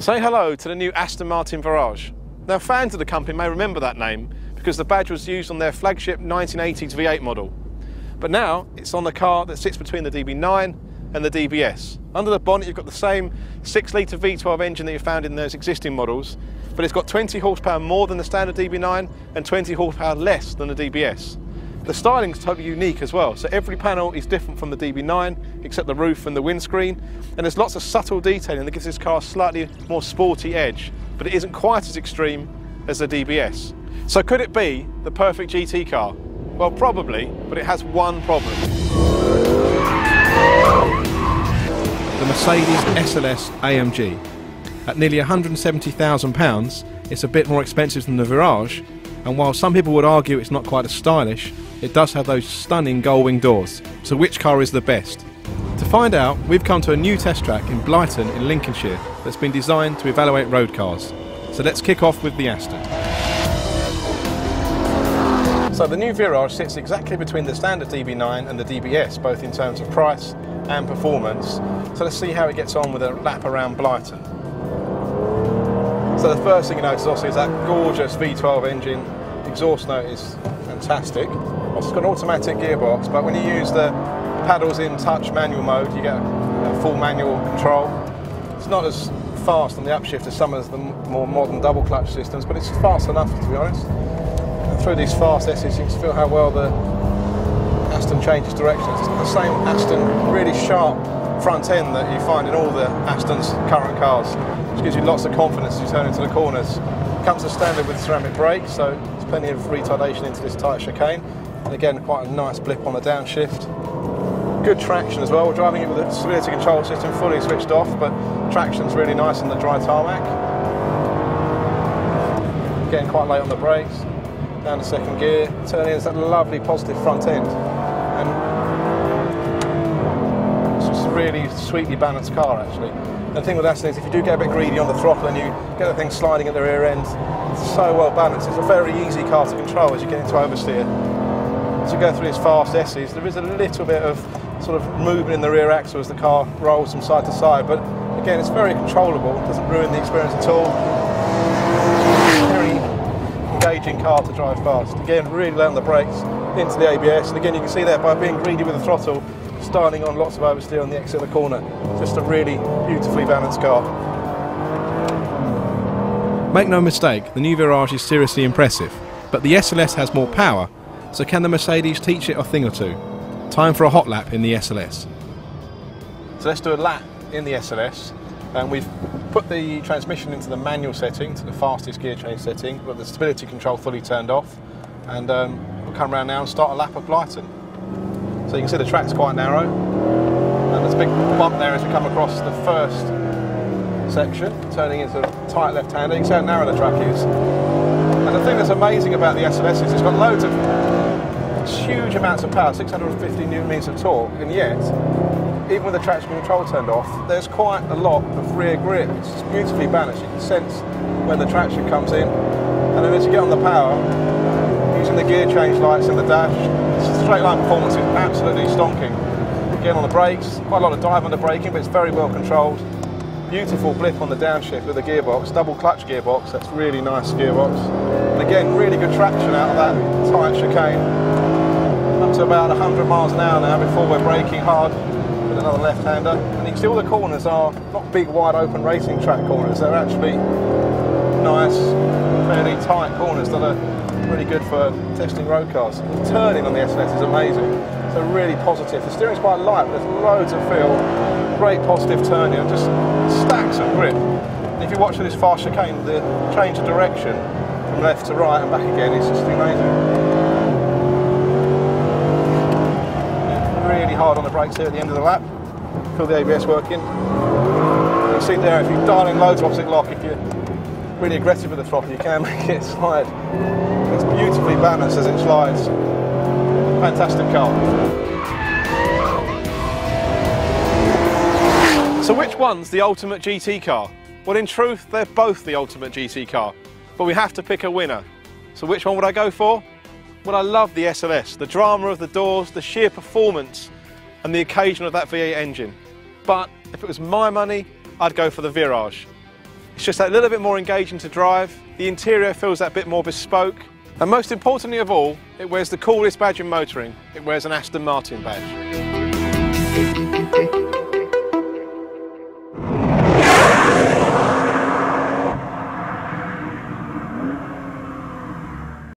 Say hello to the new Aston Martin Virage. Now, fans of the company may remember that name because the badge was used on their flagship 1980s V8 model. But now it's on the car that sits between the DB9 and the DBS. Under the bonnet you've got the same 6-litre V12 engine that you found in those existing models, but it's got 20 horsepower more than the standard DB9 and 20 horsepower less than the DBS. The styling is totally unique as well, so every panel is different from the DB9 except the roof and the windscreen, and there's lots of subtle detailing that gives this car a slightly more sporty edge, but it isn't quite as extreme as the DBS. So could it be the perfect GT car? Well, probably, but it has one problem. The Mercedes SLS AMG. At nearly £170,000, it's a bit more expensive than the Virage, and while some people would argue it's not quite as stylish, it does have those stunning gull-wing doors. So which car is the best? To find out, we've come to a new test track in Brighton in Lincolnshire that's been designed to evaluate road cars. So let's kick off with the Aston. So the new Virage sits exactly between the standard DB9 and the DBS, both in terms of price and performance. So let's see how it gets on with a lap around Brighton. So the first thing you notice obviously is that gorgeous V12 engine. Exhaust note is fantastic. Also, it's got an automatic gearbox, but when you use the paddles in touch manual mode, you get a full manual control. It's not as fast on the upshift as some of the more modern double clutch systems, but it's fast enough, to be honest. And through these fast S's, you can feel how well the Aston changes direction. It's the same Aston really sharp front end that you find in all the Aston's current cars, which gives you lots of confidence as you turn into the corners. It comes as standard with ceramic brakes, so there's plenty of retardation into this tight chicane. And again, quite a nice blip on the downshift. Good traction as well. We're driving it with the stability control system fully switched off, but traction's really nice on the dry tarmac. Getting quite late on the brakes. Down to second gear. Turning in, it's that lovely positive front end. And it's just a really sweetly balanced car, actually. And the thing with Aston is if you do get a bit greedy on the throttle and you get the thing sliding at the rear end, it's so well balanced. It's a very easy car to control as you get into oversteer. As you go through these fast S's, there is a little bit of sort of movement in the rear axle as the car rolls from side to side, but again, it's very controllable. It doesn't ruin the experience at all. Very engaging car to drive fast. Again, really low on the brakes, into the ABS, and again, you can see that by being greedy with the throttle, starting on lots of oversteer on the exit of the corner. Just a really beautifully balanced car. Make no mistake, the new Virage is seriously impressive, but the SLS has more power, so can the Mercedes teach it a thing or two? Time for a hot lap in the SLS. So let's do a lap in the SLS, and we've put the transmission into the manual setting, to the fastest gear change setting, with the stability control fully turned off, and we'll come around now and start a lap of Brighton. So you can see the track's quite narrow, and there's a big bump there as we come across the first section, turning into a tight left-hander. You can see how narrow the track is. And the thing that's amazing about the SLS is it's got loads of huge amounts of power, 650 newton meters of torque, and yet, even with the traction control turned off, there's quite a lot of rear grip. It's just beautifully balanced. You can sense when the traction comes in, and then as you get on the power, using the gear change lights in the dash, straight line performance is absolutely stonking. Again on the brakes, quite a lot of dive on the braking, but it's very well controlled. Beautiful blip on the downshift with the gearbox, double clutch gearbox, that's really nice gearbox. And again, really good traction out of that tight chicane. Up to about 100 miles an hour now before we're braking hard with another left-hander. And you can see all the corners are not big, wide open racing track corners, they're actually nice, fairly tight corners that are really good for testing road cars. The turning on the SLS is amazing, so really positive. The steering's quite light, but there's loads of feel, great positive turning, and just stacks of grip. And if you watch this fast chicane, the change of direction from left to right and back again is just amazing. Really hard on the brakes here at the end of the lap. Feel the ABS working. You see there, if you dial in loads of opposite lock, if you're really aggressive with the throttle, you can make it slide. It's beautifully balanced as it slides. Fantastic car. So which one's the ultimate GT car? Well, in truth, they're both the ultimate GT car, but we have to pick a winner. So which one would I go for? Well, I love the SLS, the drama of the doors, the sheer performance, and the occasion of that V8 engine. But if it was my money, I'd go for the Virage. It's just that little bit more engaging to drive. The interior feels that bit more bespoke. And most importantly of all, it wears the coolest badge in motoring. It wears an Aston Martin badge.